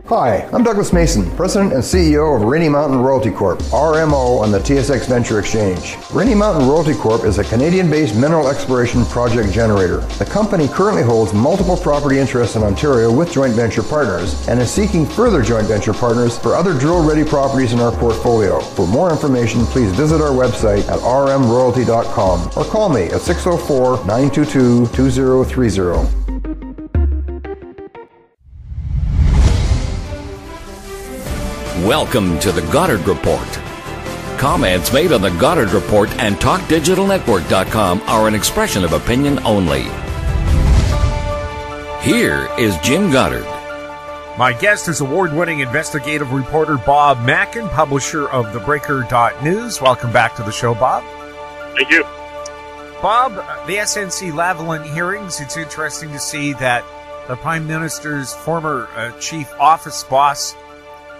Hi, I'm Douglas Mason, President and CEO of Rainy Mountain Royalty Corp., RMO, on the TSX Venture Exchange. Rainy Mountain Royalty Corp. is a Canadian-based mineral exploration project generator. The company currently holds multiple property interests in Ontario with joint venture partners and is seeking further joint venture partners for other drill-ready properties in our portfolio. For more information, please visit our website at rmroyalty.com or call me at 604-922-2030. Welcome to the Goddard Report. Comments made on the Goddard Report and TalkDigitalNetwork.com are an expression of opinion only. Here is Jim Goddard. My guest is award-winning investigative reporter Bob Mackin, publisher of TheBreaker.News. Welcome back to the show, Bob. Thank you. Bob, the SNC-Lavalin hearings, it's interesting to see that the Prime Minister's former chief office boss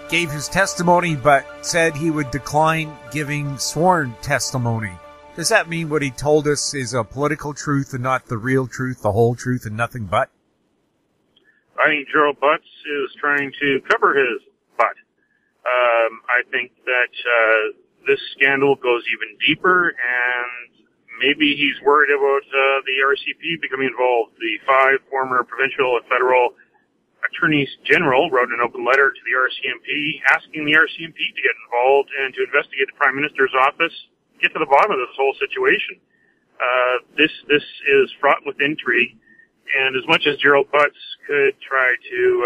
gave his testimony but said he would decline giving sworn testimony. Does that mean what he told us is a political truth and not the real truth, the whole truth, and nothing but? I think Gerald Butts is trying to cover his butt. I think that this scandal goes even deeper, and maybe he's worried about the RCP becoming involved. The 5 former provincial and federal attorneys general wrote an open letter to the RCMP asking the RCMP to get involved and to investigate the Prime Minister's office, get to the bottom of this whole situation. This is fraught with intrigue, and as much as Gerald Butts could try to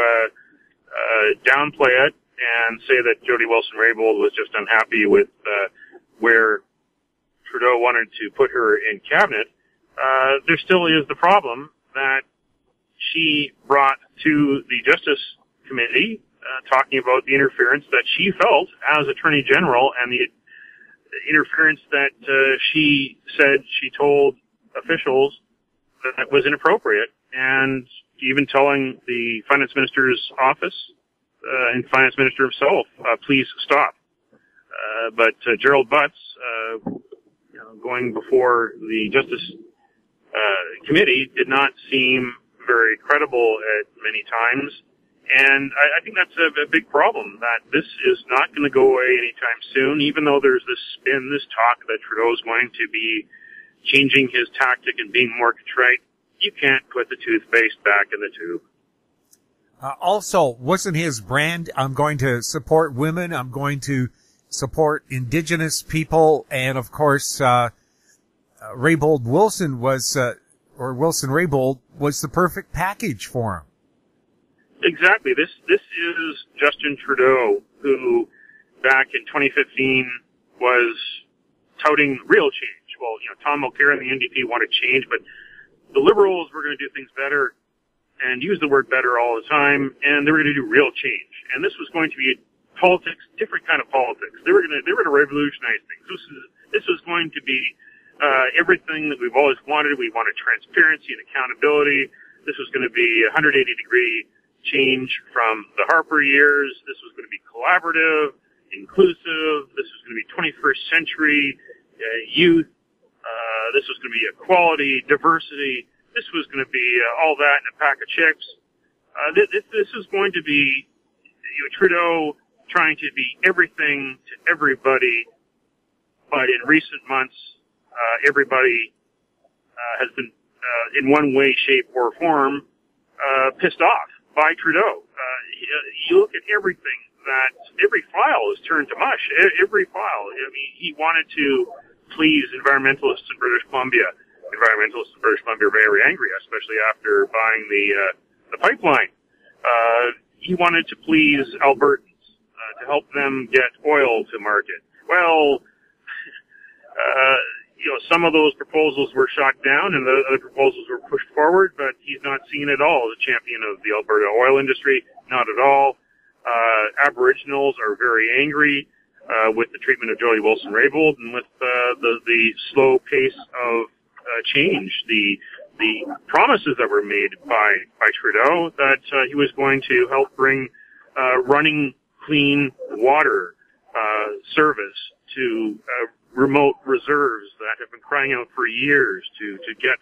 downplay it and say that Jody Wilson-Raybould was just unhappy with where Trudeau wanted to put her in cabinet, there still is the problem that she brought to the Justice Committee, talking about the interference that she felt as Attorney General and the interference that she said she told officials that was inappropriate, and even telling the Finance Minister's office and Finance Minister himself, please stop. But Gerald Butts, going before the Justice Committee, did not seem very credible at many times, and I think that's a big problem, that this is not going to go away anytime soon, even though there's this spin, this talk that Trudeau's going to be changing his tactic and being more contrite. You can't put the toothpaste back in the tube. Also, wasn't his brand, I'm going to support women, I'm going to support Indigenous people, and of course, Raybould Wilson was Wilson-Raybould was the perfect package for him. Exactly. This is Justin Trudeau, who back in 2015 was touting real change. Well, Tom Mulcair and the NDP wanted change, but the Liberals were going to do things better and use the word better all the time, and they were going to do real change. And this was going to be politics, different kind of politics. They were going to revolutionize things. This was going to be everything that we've always wanted. We wanted transparency and accountability. This was going to be a 180-degree change from the Harper years. This was going to be collaborative, inclusive. This was going to be 21st century youth. This was going to be equality, diversity. This was going to be all that in a pack of chips. This is going to be Trudeau trying to be everything to everybody, but in recent months, everybody has been, in one way, shape, or form, pissed off by Trudeau. You look at everything every file is turned to mush. Every file. I mean, he wanted to please environmentalists in British Columbia. Environmentalists in British Columbia are very angry, especially after buying the pipeline. He wanted to please Albertans, to help them get oil to market. Well, some of those proposals were shot down and the other proposals were pushed forward, but he's not seen at all as a champion of the Alberta oil industry. Not at all. Aboriginals are very angry with the treatment of Jody Wilson-Raybould and with the slow pace of change. The promises that were made by Trudeau that he was going to help bring running clean water service to remote reserves that have been crying out for years to get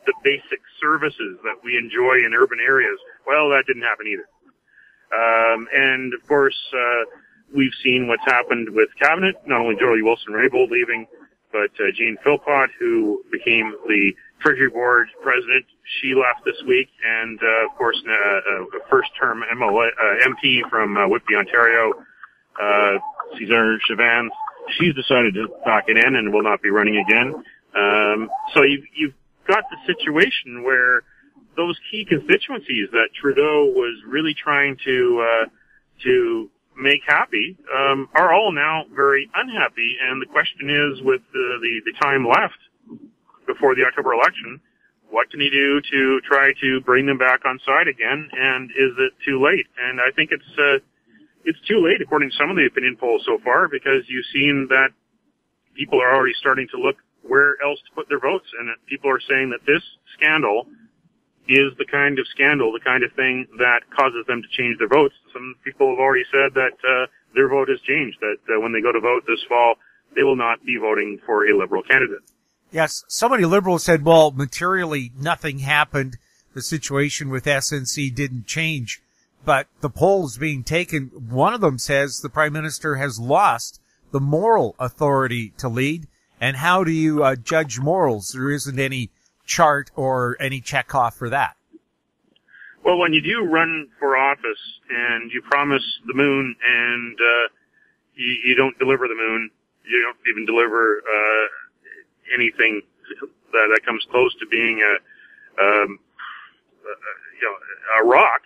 the basic services that we enjoy in urban areas. Well, that didn't happen either. And of course, we've seen what's happened with cabinet, not only Jody Wilson-Raybould leaving, but Jane Philpott, who became the Treasury Board president, she left this week, and of course, a first-term MP from Whitby, Ontario, Cesar Chavin, she's decided to back it in and will not be running again. So you've got the situation where those key constituencies that Trudeau was really trying to make happy are all now very unhappy. And the question is, with the time left before the October election, what can he do to try to bring them back on side again? And is it too late? And I think it's too late, according to some of the opinion polls so far, because you've seen that people are already starting to look where else to put their votes. And people are saying that this scandal is the kind of scandal, the kind of thing that causes them to change their votes. Some people have already said that their vote has changed, that when they go to vote this fall, they will not be voting for a Liberal candidate. Yes, so many Liberals said, well, materially nothing happened. The situation with SNC didn't change. But the polls being taken, one of them says the Prime Minister has lost the moral authority to lead. And how do you judge morals? There isn't any chart or any checkoff for that. Well, when you do run for office and you promise the moon and you don't deliver the moon, you don't even deliver anything that comes close to being a rock,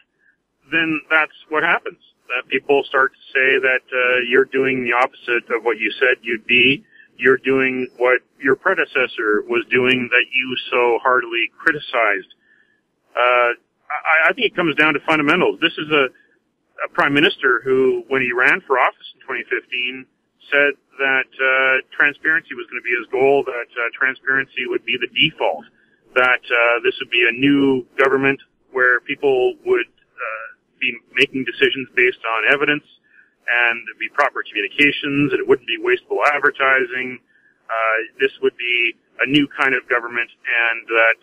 then that's what happens. That people start to say that you're doing the opposite of what you said you'd be. You're doing what your predecessor was doing that you so heartily criticized. I think it comes down to fundamentals. This is a prime minister who, when he ran for office in 2015, said that transparency was going to be his goal, that transparency would be the default, that this would be a new government where people would be making decisions based on evidence, and there'd be proper communications, and it wouldn't be wasteful advertising. This would be a new kind of government, and that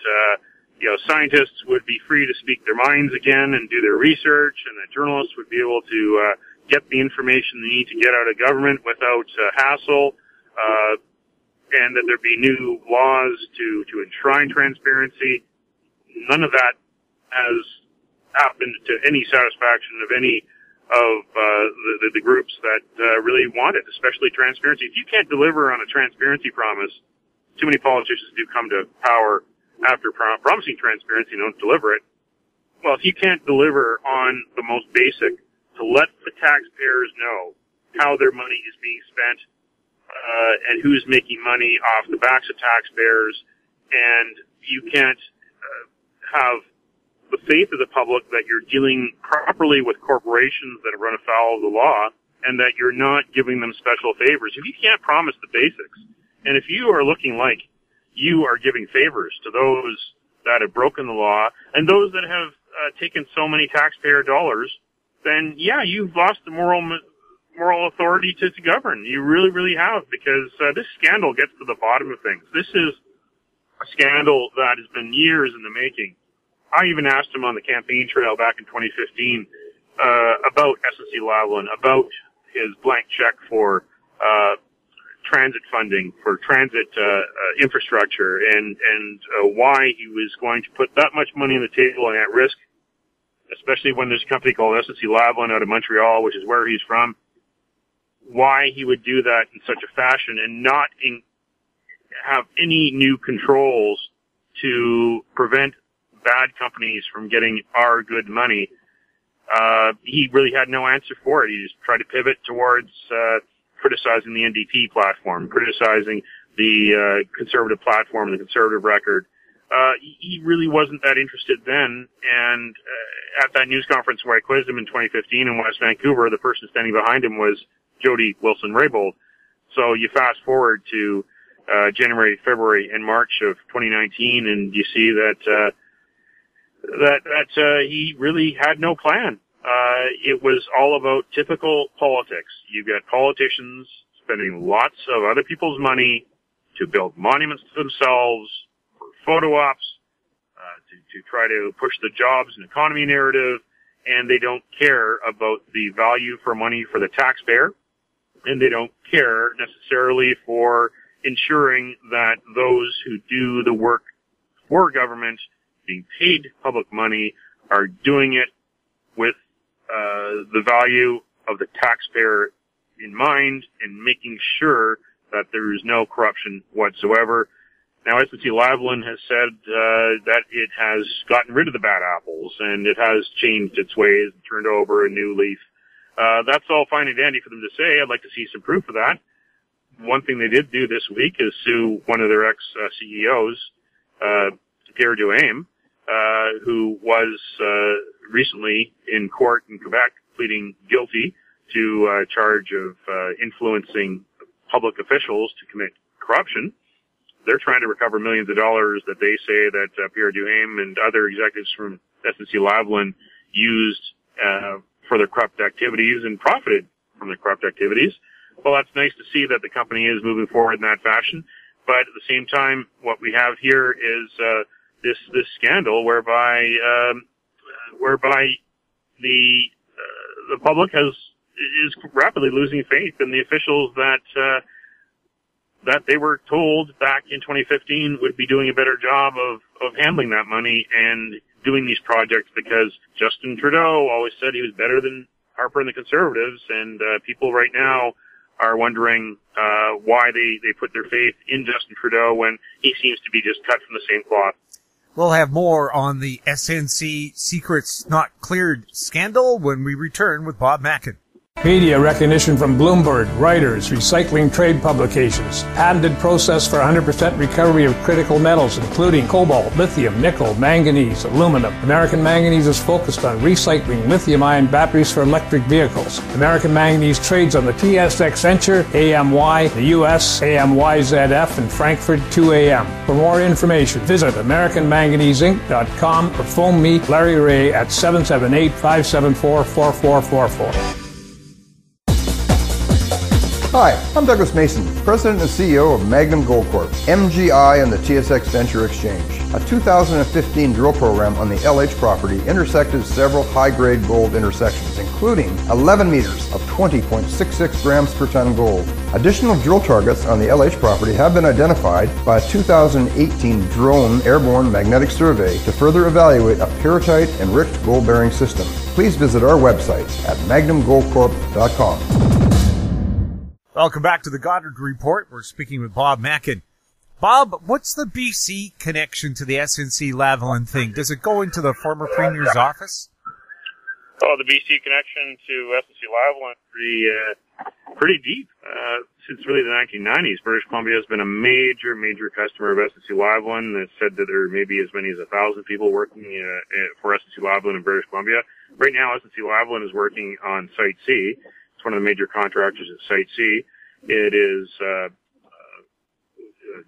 scientists would be free to speak their minds again and do their research, and that journalists would be able to get the information they need to get out of government without hassle, and that there'd be new laws to enshrine transparency. None of that has happened to any satisfaction of any of the groups that really want it, especially transparency. If you can't deliver on a transparency promise, too many politicians do come to power after promising transparency and don't deliver it. Well, if you can't deliver on the most basic, to let the taxpayers know how their money is being spent and who's making money off the backs of taxpayers, and you can't have the faith of the public that you're dealing properly with corporations that run afoul of the law and that you're not giving them special favors. If you can't promise the basics, and if you are looking like you are giving favors to those that have broken the law and those that have taken so many taxpayer dollars, then yeah, you've lost the moral authority to govern. You really, really have, because this scandal gets to the bottom of things. This is a scandal that has been years in the making. I even asked him on the campaign trail back in 2015 about SNC-Lavalin, about his blank check for transit funding, for transit infrastructure, and why he was going to put that much money on the table and at risk, especially when there's a company called SNC-Lavalin out of Montreal, which is where he's from, why he would do that in such a fashion and not have any new controls to prevent bad companies from getting our good money. He really had no answer for it. He just tried to pivot towards criticizing the NDP platform, criticizing the conservative platform, the conservative record. He really wasn't that interested then. And at that news conference where I quizzed him in 2015 in West Vancouver, the person standing behind him was Jody Wilson-Raybould. So you fast forward to January, February, and March of 2019, and you see that he really had no plan. It was all about typical politics. You got politicians spending lots of other people's money to build monuments to themselves, for photo ops, to try to push the jobs and economy narrative, and they don't care about the value for money for the taxpayer, and they don't care necessarily for ensuring that those who do the work for government, being paid public money, are doing it with the value of the taxpayer in mind and making sure that there is no corruption whatsoever. Now, SNC-Lavalin has said that it has gotten rid of the bad apples and it has changed its ways and turned over a new leaf. That's all fine and dandy for them to say. I'd like to see some proof of that. One thing they did do this week is sue one of their ex-CEOs, Pierre Duhaime, who was recently in court in Quebec pleading guilty to a charge of influencing public officials to commit corruption. They're trying to recover millions of dollars that they say that Pierre Duhaime and other executives from SNC-Lavalin used for their corrupt activities and profited from the corrupt activities. Well, that's nice to see that the company is moving forward in that fashion. But at the same time, what we have here is this scandal whereby the public is rapidly losing faith in the officials that they were told back in 2015 would be doing a better job of handling that money and doing these projects, because Justin Trudeau always said he was better than Harper and the Conservatives, and people right now are wondering why they put their faith in Justin Trudeau when he seems to be just cut from the same cloth. We'll have more on the SNC Secrets Not Cleared scandal when we return with Bob Mackin. Media recognition from Bloomberg, Reuters, recycling trade publications, patented process for 100% recovery of critical metals, including cobalt, lithium, nickel, manganese, aluminum. American Manganese is focused on recycling lithium-ion batteries for electric vehicles. American Manganese trades on the TSX Venture, AMY, the US, AMYZF, and Frankfurt 2AM. For more information, visit AmericanManganeseInc.com or phone me, Larry Ray, at 778-574-4444. Hi, I'm Douglas Mason, President and CEO of Magnum Gold Corp, MGI and the TSX Venture Exchange. A 2015 drill program on the LH property intersected several high-grade gold intersections, including 11 meters of 20.66 grams per ton gold. Additional drill targets on the LH property have been identified by a 2018 drone airborne magnetic survey to further evaluate a pyrrhotite-enriched gold-bearing system. Please visit our website at magnumgoldcorp.com. Welcome back to the Goddard Report. We're speaking with Bob Mackin. Bob, what's the BC connection to the SNC-Lavalin thing? Does it go into the former Premier's office? Oh, the BC connection to SNC-Lavalin pretty deep. Since really the 1990s, British Columbia has been a major customer of SNC-Lavalin. It's said that there may be as many as 1,000 people working for SNC-Lavalin in British Columbia. Right now, SNC-Lavalin is working on Site C. One of the major contractors at Site C. It is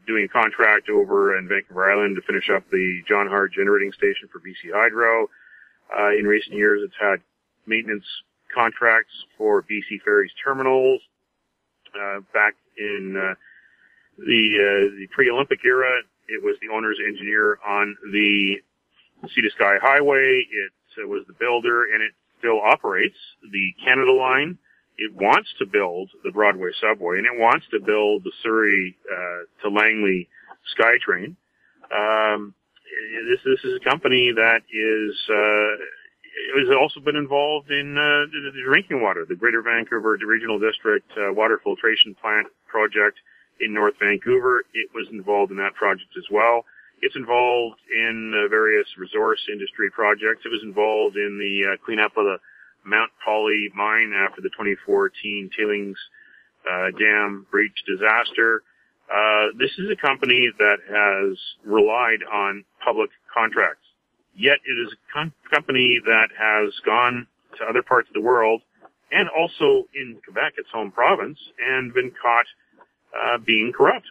doing a contract over in Vancouver Island to finish up the John Hart generating station for BC Hydro. In recent years, it's had maintenance contracts for BC Ferries terminals. Back in the pre-Olympic era, it was the owner's engineer on the Sea to Sky Highway. It was the builder, and it still operates the Canada Line. It wants to build the Broadway subway, and it wants to build the Surrey to Langley SkyTrain. This is a company that has also been involved in the drinking water, the Greater Vancouver Regional District water filtration plant project in North Vancouver. It was involved in that project as well. It's involved in various resource industry projects. It was involved in the cleanup of the Mount Poly mine after the 2014 tailings dam breach disaster. This is a company that has relied on public contracts. Yet it is a company that has gone to other parts of the world and also in Quebec, its home province, and been caught being corrupt.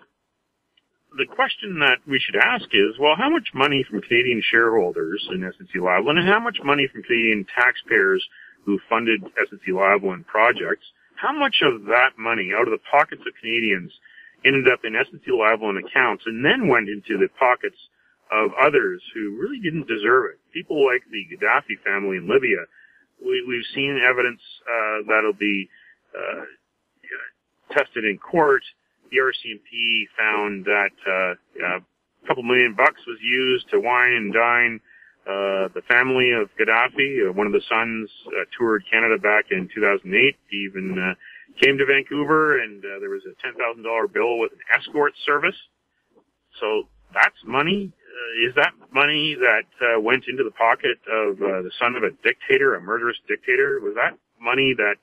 The question that we should ask is, well, how much money from Canadian shareholders in SNC-Lavalin and how much money from Canadian taxpayers who funded SNC-Lavalin projects, how much of that money out of the pockets of Canadians ended up in SNC-Lavalin accounts and then went into the pockets of others who really didn't deserve it? People like the Gaddafi family in Libya we've seen evidence that'll be tested in court. The RCMP found that a couple $1 million was used to wine and dine the family of Gaddafi. One of the sons toured Canada back in 2008. He even came to Vancouver, and there was a $10,000 bill with an escort service. So that's money. Is that money that went into the pocket of the son of a dictator, a murderous dictator? Was that money that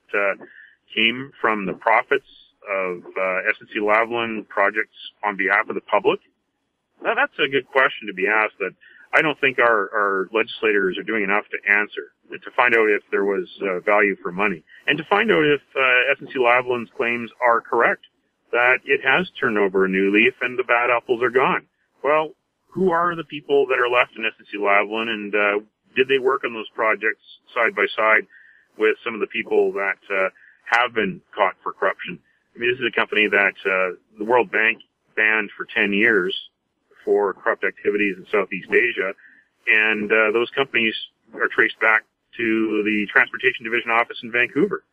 came from the profits of SNC-Lavalin projects on behalf of the public? Now, that's a good question to be asked that I don't think our legislators are doing enough to answer, to find out if there was value for money, and to find out if SNC-Lavalin's claims are correct, that it has turned over a new leaf and the bad apples are gone. Well, who are the people that are left in SNC-Lavalin, and did they work on those projects side by side with some of the people that have been caught for corruption? I mean, this is a company that the World Bank banned for 10 years for corrupt activities in Southeast Asia, and those companies are traced back to the Transportation Division office in Vancouver.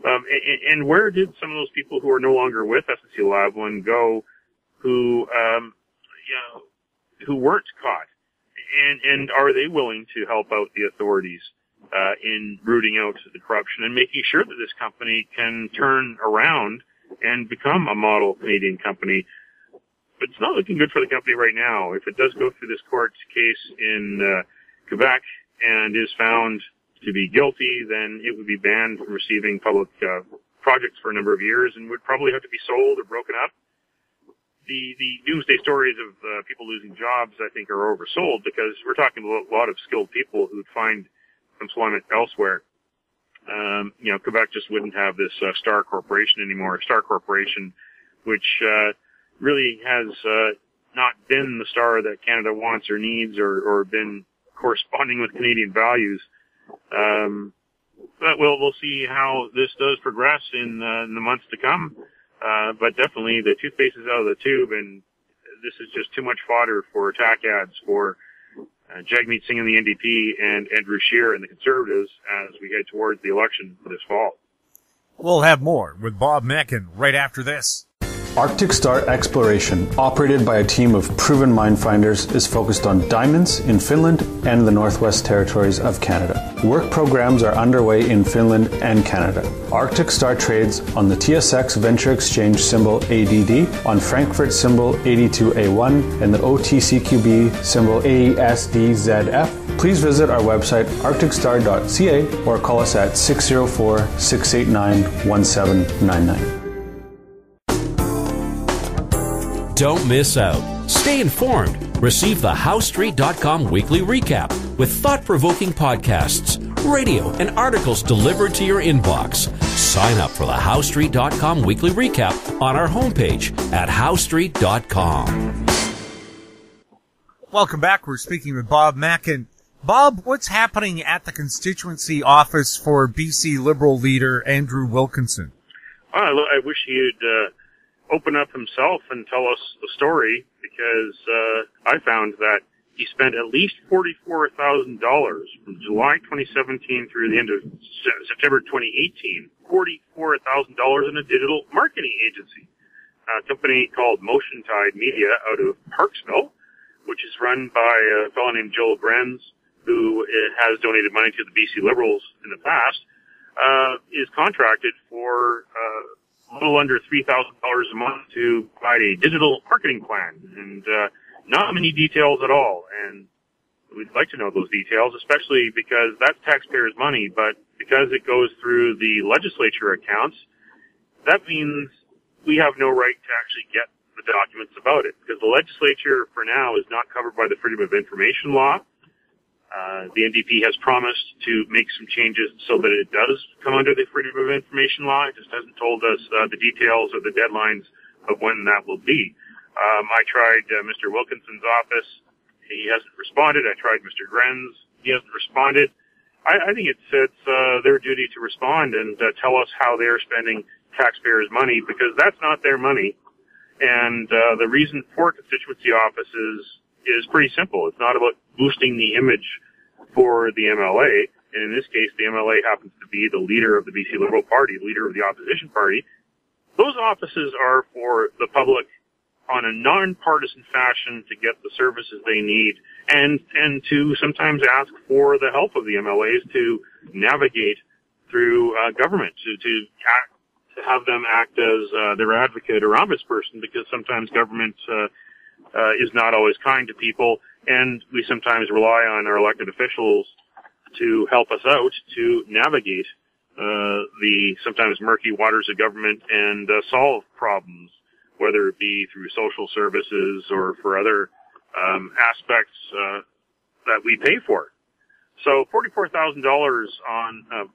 And where did some of those people who are no longer with SNC-Lavalin go who weren't caught? And are they willing to help out the authorities in rooting out the corruption and making sure that this company can turn around and become a model Canadian company? But it's not looking good for the company right now. If it does go through this court case in Quebec and is found to be guilty, then it would be banned from receiving public projects for a number of years and would probably have to be sold or broken up. The doomsday stories of people losing jobs, I think, are oversold because we're talking about a lot of skilled people who would find employment elsewhere. Quebec just wouldn't have this Star Corporation anymore. Star Corporation, which really has not been the star that Canada wants or needs or been corresponding with Canadian values. But we'll see how this does progress in the months to come. But definitely the toothpaste is out of the tube, and this is just too much fodder for attack ads for Jagmeet Singh and the NDP and Andrew Scheer and the Conservatives as we head towards the election this fall. We'll have more with Bob Mackin right after this. Arctic Star Exploration, operated by a team of proven mine finders, is focused on diamonds in Finland and the Northwest Territories of Canada. Work programs are underway in Finland and Canada. Arctic Star trades on the TSX Venture Exchange symbol ADD, on Frankfurt symbol 82A1, and the OTCQB symbol ASDZF. Please visit our website arcticstar.ca or call us at 604-689-1799. Don't miss out. Stay informed. Receive the HowStreet.com weekly recap with thought-provoking podcasts, radio, and articles delivered to your inbox. Sign up for the HowStreet.com weekly recap on our homepage at HowStreet.com. Welcome back. We're speaking with Bob Mackin. Bob, what's happening at the constituency office for BC Liberal leader Andrew Wilkinson? I wish he'd open up himself and tell us the story, because I found that he spent at least $44,000 from July 2017 through the end of September 2018, $44,000 in a digital marketing agency, a company called Motion Tide Media out of Parksville, which is run by a fellow named Joel Brenz, who has donated money to the BC Liberals in the past, is contracted for a little under $3,000 a month to provide a digital marketing plan, and not many details at all. And we'd like to know those details, especially because that's taxpayers' money, but because it goes through the legislature accounts, that means we have no right to actually get the documents about it, because the legislature for now is not covered by the Freedom of Information law. The NDP has promised to make some changes so that it does come under the Freedom of Information law. It just hasn't told us the details or the deadlines of when that will be. I tried Mr. Wilkinson's office. He hasn't responded. I tried Mr. Grenz. He hasn't responded. I think it's their duty to respond and tell us how they're spending taxpayers' money, because that's not their money. And the reason for constituency offices is pretty simple. It's not about boosting the image for the MLA. and in this case, the MLA happens to be the leader of the BC Liberal Party, leader of the opposition party, those offices are for the public on a non-partisan fashion to get the services they need and to sometimes ask for the help of the MLAs to navigate through government, to have them act as their advocate or ombudsperson, because sometimes government is not always kind to people, and we sometimes rely on our elected officials to help us out to navigate the sometimes murky waters of government and solve problems, whether it be through social services or for other aspects that we pay for. So $44,000 on a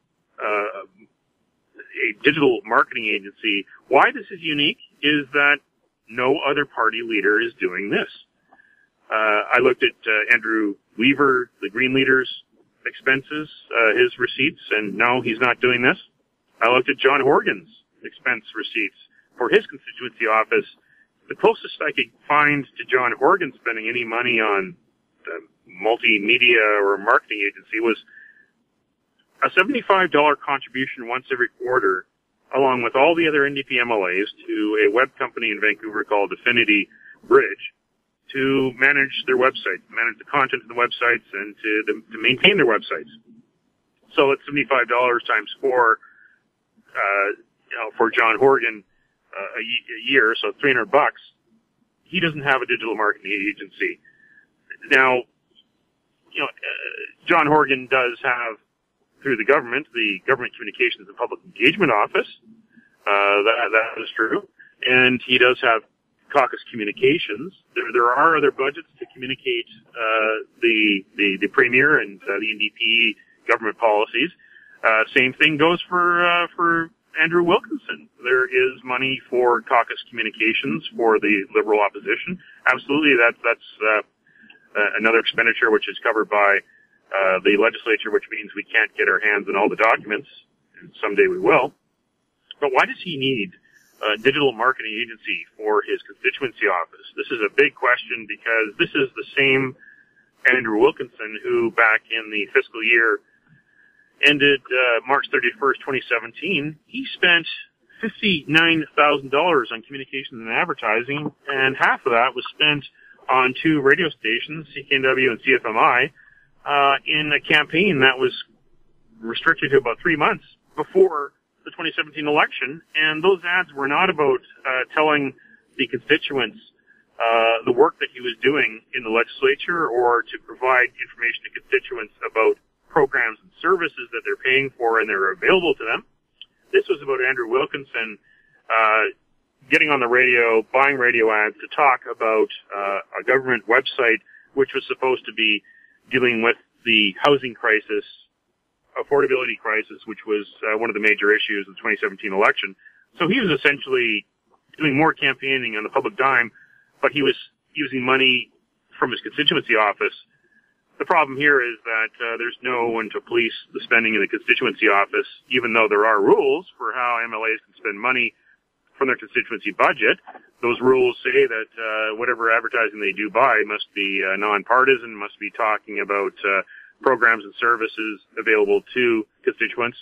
digital marketing agency. Why this is unique is that no other party leader is doing this. I looked at Andrew Weaver, the Green leader's expenses, his receipts, and no, he's not doing this. I looked at John Horgan's expense receipts for his constituency office. The closest I could find to John Horgan spending any money on multimedia or marketing agency was a $75 contribution once every quarter, along with all the other NDP MLAs, to a web company in Vancouver called Affinity Bridge to manage their websites, manage the content of the websites, and to maintain their websites. So it's $75 times 4, for John Horgan a year, so $300. He doesn't have a digital marketing agency. Now, John Horgan does have, through the Government Communications and Public Engagement Office. That is true. And he does have caucus communications. There are other budgets to communicate the Premier and the NDP government policies. Same thing goes for Andrew Wilkinson. There is money for caucus communications for the Liberal opposition. Absolutely, that's another expenditure which is covered by the legislature, which means we can't get our hands on all the documents, and someday we will. But why does he need a digital marketing agency for his constituency office? This is a big question, because this is the same Andrew Wilkinson who, back in the fiscal year ended March 31st, 2017, he spent $59,000 on communications and advertising, and half of that was spent on 2 radio stations, CKNW and CFMI, in a campaign that was restricted to about 3 months before the 2017 election. And those ads were not about telling the constituents the work that he was doing in the legislature, or to provide information to constituents about programs and services that they're paying for and that are available to them. This was about Andrew Wilkinson getting on the radio, buying radio ads to talk about a government website which was supposed to be dealing with the housing crisis, affordability crisis, which was one of the major issues of the 2017 election. So he was essentially doing more campaigning on the public dime, but he was using money from his constituency office. The problem here is that there's no one to police the spending in the constituency office, even though there are rules for how MLAs can spend money from their constituency budget. Those rules say that whatever advertising they do buy must be nonpartisan, must be talking about programs and services available to constituents,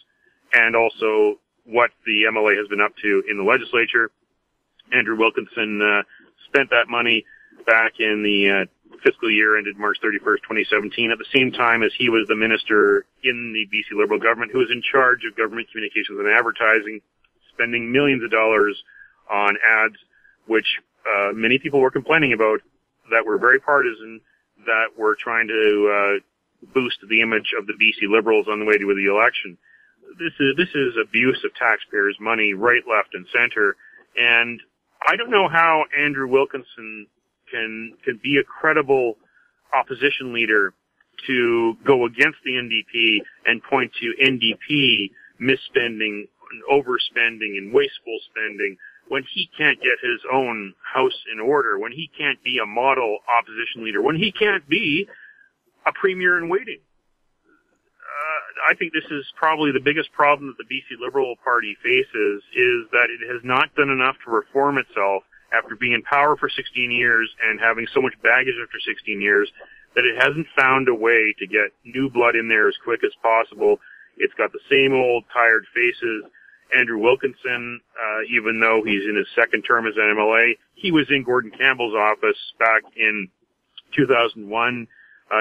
and also what the MLA has been up to in the legislature. Andrew Wilkinson spent that money back in the fiscal year ended March 31st, 2017, at the same time as he was the minister in the BC Liberal government who was in charge of government communications and advertising, spending millions of dollars on ads, which many people were complaining about, that were very partisan, that were trying to boost the image of the BC Liberals on the way to the election. This is abuse of taxpayers' money, right, left, and center. And I don't know how Andrew Wilkinson can be a credible opposition leader to go against the NDP and point to NDP misspending and overspending and wasteful spending when he can't get his own house in order, when he can't be a model opposition leader, when he can't be a premier in waiting. I think this is probably the biggest problem that the BC Liberal Party faces, is that it has not done enough to reform itself after being in power for 16 years and having so much baggage after 16 years. that it hasn't found a way to get new blood in there as quick as possible. It's got the same old tired faces. Andrew Wilkinson, even though he's in his second term as an MLA, he was in Gordon Campbell's office back in 2001.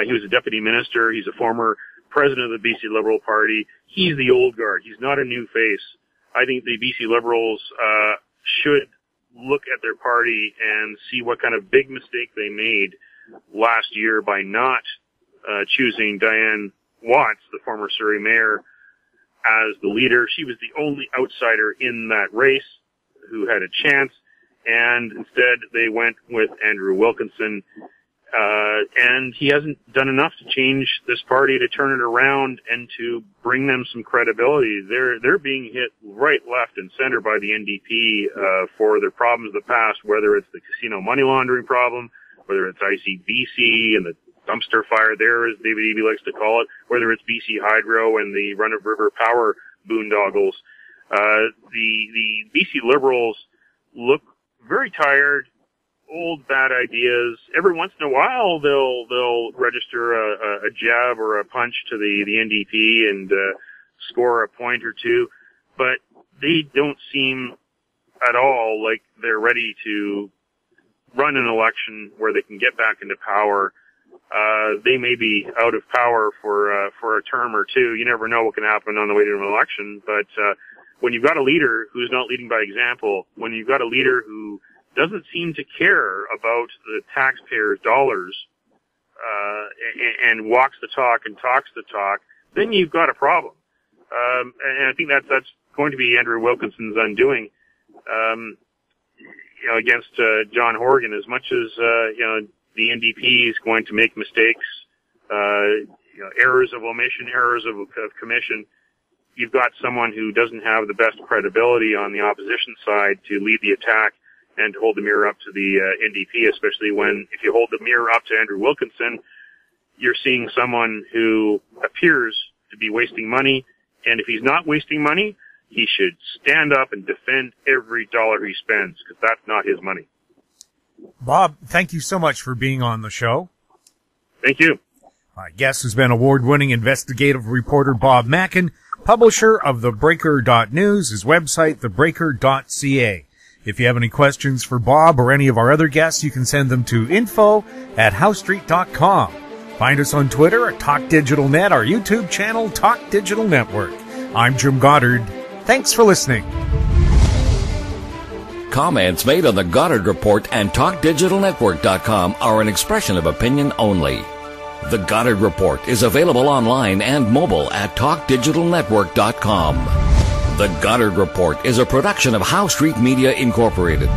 He was a deputy minister. He's a former president of the BC Liberal Party. He's the old guard. He's not a new face. I think the BC Liberals should look at their party and see what kind of big mistake they made last year by not choosing Diane Watts, the former Surrey mayor, as the leader. She was the only outsider in that race who had a chance, and instead they went with Andrew Wilkinson. And he hasn't done enough to change this party, to turn it around and to bring them some credibility. They're being hit right, left, and center by the NDP for their problems of the past, whether it's the casino money laundering problem, whether it's ICBC and the dumpster fire there, as David Eby likes to call it, whether it's BC Hydro and the run-of-river power boondoggles. The BC Liberals look very tired, old bad ideas. Every once in a while they'll register a jab or a punch to the NDP and score a point or two, but they don't seem at all like they're ready to run an election where they can get back into power. They may be out of power for a term or two. You never know what can happen on the way to an election, but when you've got a leader who's not leading by example, when you've got a leader who doesn't seem to care about the taxpayers' dollars, and walks the talk and talks the talk, then you've got a problem. And I think that's going to be Andrew Wilkinson's undoing, against John Horgan. As much as the NDP is going to make mistakes, errors of omission, errors of commission, you've got someone who doesn't have the best credibility on the opposition side to lead the attack and to hold the mirror up to the NDP, especially when, if you hold the mirror up to Andrew Wilkinson, you're seeing someone who appears to be wasting money, and if he's not wasting money, he should stand up and defend every dollar he spends, because that's not his money. Bob, thank you so much for being on the show. Thank you. My guest has been award-winning investigative reporter Bob Mackin, publisher of TheBreaker.News, his website, TheBreaker.ca. If you have any questions for Bob or any of our other guests, you can send them to info@howstreet.com. Find us on Twitter at TalkDigitalNet, our YouTube channel, Talk Digital Network. I'm Jim Goddard. Thanks for listening. Comments made on the Goddard Report and TalkDigitalNetwork.com are an expression of opinion only. The Goddard Report is available online and mobile at TalkDigitalNetwork.com. The Goddard Report is a production of Howe Street Media Incorporated.